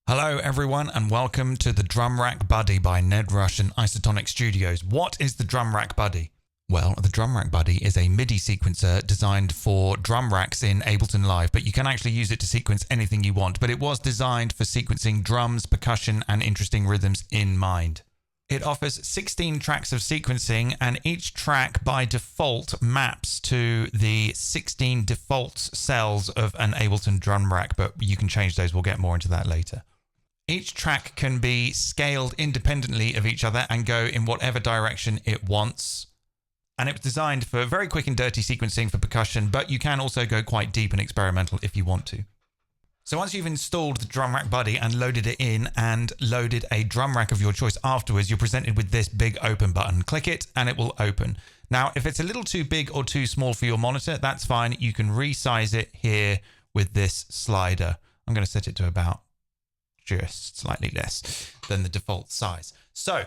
Hello everyone and welcome to the Drum Rack Buddy by Ned Rush and Isotonik Studios. What is the Drum Rack Buddy? Well, the Drum Rack Buddy is a MIDI sequencer designed for drum racks in Ableton Live, but you can actually use it to sequence anything you want. But it was designed for sequencing drums, percussion, and interesting rhythms in mind. It offers 16 tracks of sequencing, and each track by default maps to the 16 default cells of an Ableton drum rack, but you can change those. We'll get more into that later. Each track can be scaled independently of each other and go in whatever direction it wants. And it was designed for very quick and dirty sequencing for percussion, but you can also go quite deep and experimental if you want to. So once you've installed the Drum Rack Buddy and loaded it in and loaded a drum rack of your choice afterwards, you're presented with this big open button. Click it and it will open. Now, if it's a little too big or too small for your monitor, that's fine. You can resize it here with this slider. I'm going to set it to about just slightly less than the default size. So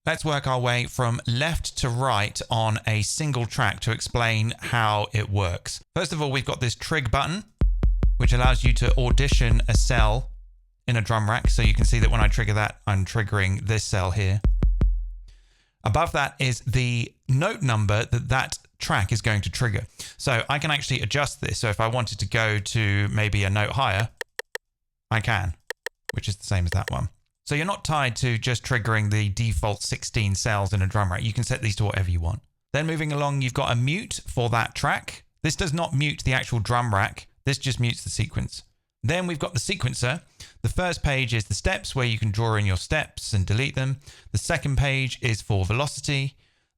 let's work our way from left to right on a single track to explain how it works. First of all, we've got this Trig button, which allows you to audition a cell in a drum rack. So you can see that when I trigger that, I'm triggering this cell here. Above that is the note number that track is going to trigger. So I can actually adjust this. So if I wanted to go to maybe a note higher, I can, which is the same as that one. So you're not tied to just triggering the default 16 cells in a drum rack. You can set these to whatever you want. Then moving along, you've got a mute for that track. This does not mute the actual drum rack. This just mutes the sequence. Then we've got the sequencer. The first page is the steps where you can draw in your steps and delete them. The second page is for velocity.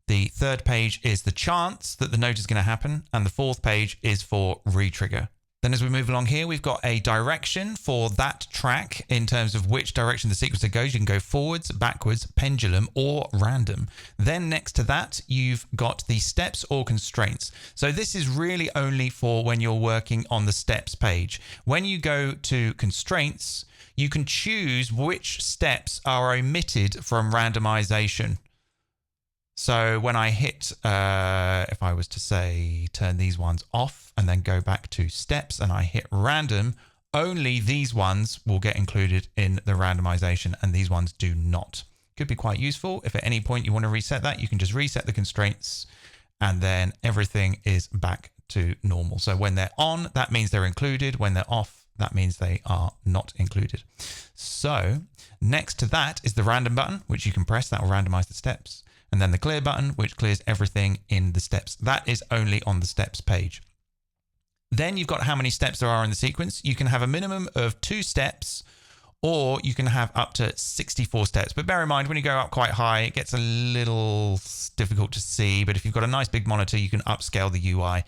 The third page is the chance that the note is going to happen. And the fourth page is for retrigger. Then as we move along here, we've got a direction for that track in terms of which direction the sequencer goes. You can go forwards, backwards, pendulum, or random. Then next to that, you've got the steps or constraints. So this is really only for when you're working on the steps page. When you go to constraints, you can choose which steps are omitted from randomization. So when I hit, if I was to say, turn these ones off and then go back to steps and I hit random, only these ones will get included in the randomization and these ones do not. Could be quite useful. If at any point you want to reset that, you can just reset the constraints and then everything is back to normal. So when they're on, that means they're included. When they're off, that means they are not included. So next to that is the random button, which you can press. That will randomize the steps. And then the clear button, which clears everything in the steps. That is only on the steps page. Then you've got how many steps there are in the sequence. You can have a minimum of 2 steps, or you can have up to 64 steps. But bear in mind, when you go up quite high, it gets a little difficult to see. But if you've got a nice big monitor, you can upscale the UI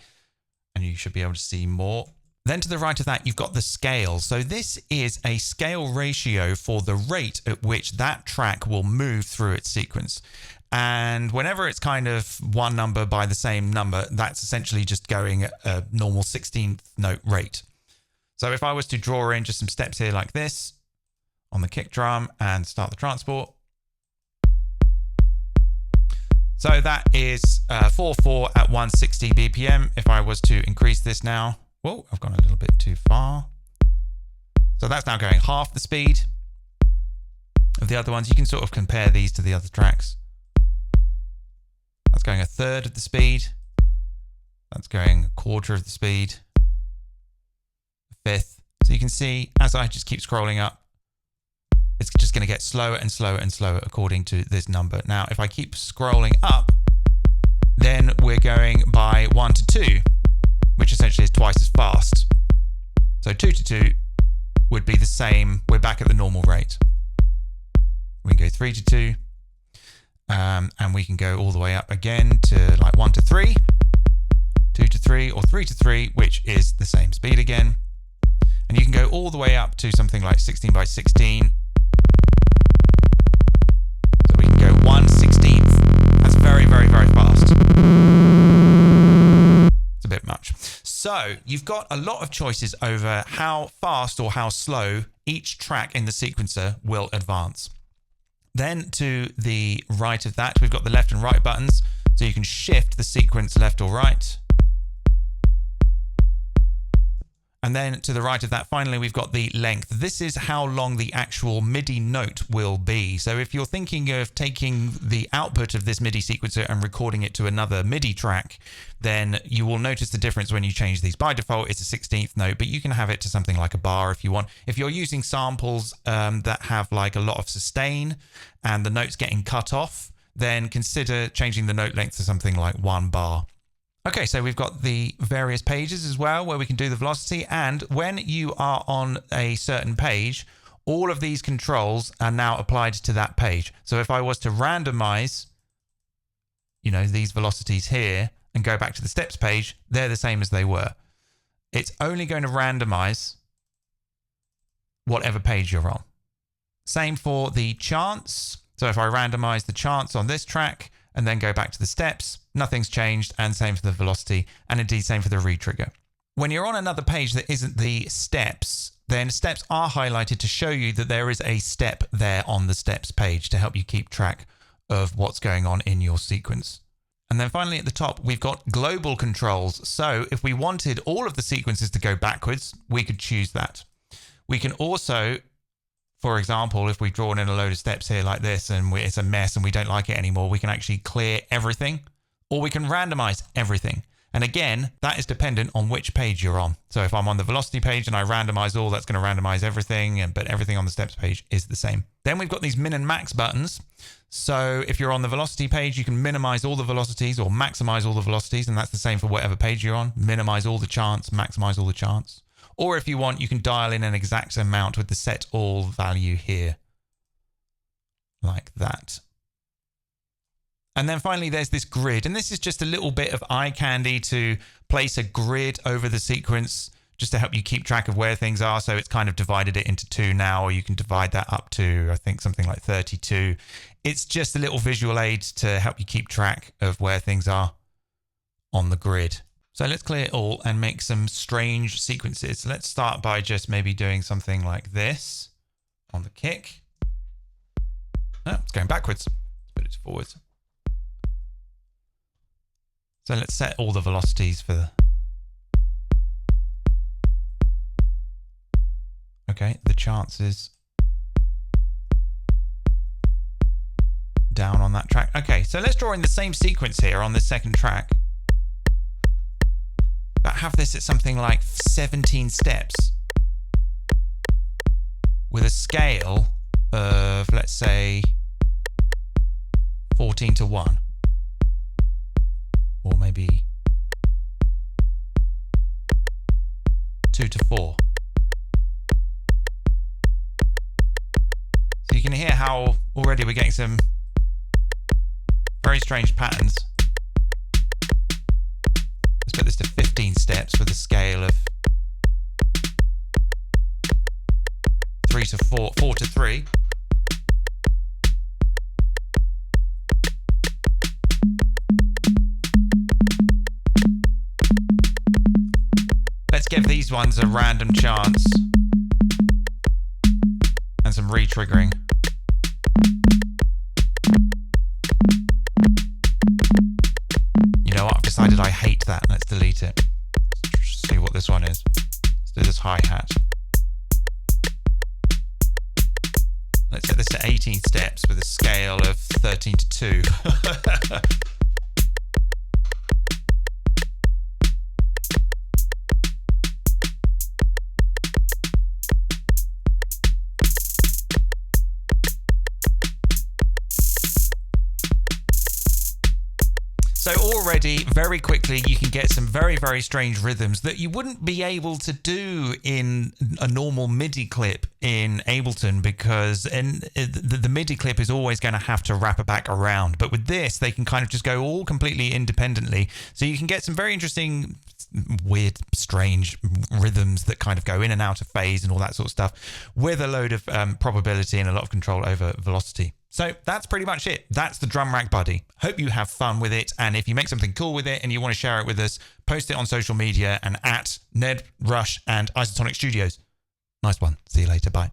and you should be able to see more. Then to the right of that, you've got the scale. So this is a scale ratio for the rate at which that track will move through its sequence. And whenever it's kind of one number by the same number, that's essentially just going at a normal 16th note rate. So if I was to draw in just some steps here like this on the kick drum and start the transport. So that is 4/4 at 160 BPM. If I was to increase this now, whoa, I've gone a little bit too far. So that's now going half the speed of the other ones. You can sort of compare these to the other tracks. That's going 1/3 of the speed. That's going 1/4 of the speed. 1/5. So you can see as I just keep scrolling up, it's just going to get slower and slower and slower according to this number. Now, if I keep scrolling up, then we're going by 1 to 2, which essentially is twice as fast. So 2 to 2 would be the same. We're back at the normal rate. We can go 3 to 2. And we can go all the way up again to like 1 to 3, 2 to 3, or 3 to 3, which is the same speed again. And you can go all the way up to something like 16 by 16. So we can go 1/16. That's very, very, very fast. It's a bit much. So you've got a lot of choices over how fast or how slow each track in the sequencer will advance. Then to the right of that, we've got the left and right buttons. So you can shift the sequence left or right. And then to the right of that, finally, we've got the length. This is how long the actual MIDI note will be. So if you're thinking of taking the output of this MIDI sequencer and recording it to another MIDI track, then you will notice the difference when you change these. By default, it's a 16th note, but you can have it to something like a bar if you want. If you're using samples that have like a lot of sustain and the note's getting cut off, then consider changing the note length to something like 1 bar. Okay, so we've got the various pages as well where we can do the velocity. And when you are on a certain page, all of these controls are now applied to that page. So if I was to randomize, these velocities here and go back to the steps page, they're the same as they were. It's only going to randomize whatever page you're on. Same for the chants. So if I randomize the chants on this track and then go back to the steps, nothing's changed, and same for the velocity, and indeed same for the retrigger. When you're on another page that isn't the steps, then steps are highlighted to show you that there is a step there on the steps page to help you keep track of what's going on in your sequence. And then finally at the top, we've got global controls. So if we wanted all of the sequences to go backwards, we could choose that. We can also, for example, if we've drawn in a load of steps here like this and it's a mess and we don't like it anymore, we can actually clear everything, or we can randomize everything. And again, that is dependent on which page you're on. So if I'm on the velocity page and I randomize all, that's going to randomize everything, but everything on the steps page is the same. Then we've got these min and max buttons. So if you're on the velocity page, you can minimize all the velocities or maximize all the velocities, and that's the same for whatever page you're on. Minimize all the chants, maximize all the chants. Or if you want, you can dial in an exact amount with the set all value here, like that. And then finally, there's this grid. And this is just a little bit of eye candy to place a grid over the sequence just to help you keep track of where things are. So it's kind of divided it into 2 now, or you can divide that up to, I think, something like 32. It's just a little visual aid to help you keep track of where things are on the grid. So let's clear it all and make some strange sequences. So let's start by just maybe doing something like this on the kick. Oh, it's going backwards. Let's put it forwards. So let's set all the velocities for the chances down on that track. Okay, so let's draw in the same sequence here on this second track, but have this at something like 17 steps with a scale of, let's say, 14:1. Or maybe 2:4. So you can hear how already we're getting some very strange patterns. Let's put this to 15 steps with a scale of 3:4, 4:3. Let's give these ones a random chance and some re-triggering. You know what? I've decided I hate that. Let's delete it. Let's see what this one is. Let's do this hi-hat. Let's set this to 18 steps with a scale of 13:2. So already, very quickly, you can get some very, very strange rhythms that you wouldn't be able to do in a normal MIDI clip in Ableton, because the MIDI clip is always going to have to wrap it back around. But with this, they can kind of just go all completely independently. So you can get some very interesting, weird, strange rhythms that kind of go in and out of phase and all that sort of stuff, with a load of probability and a lot of control over velocity. So that's pretty much it. That's the Drum Rack Buddy. Hope you have fun with it. And if you make something cool with it and you want to share it with us, post it on social media and at Ned, Rush and Isotonik Studios. Nice one. See you later. Bye.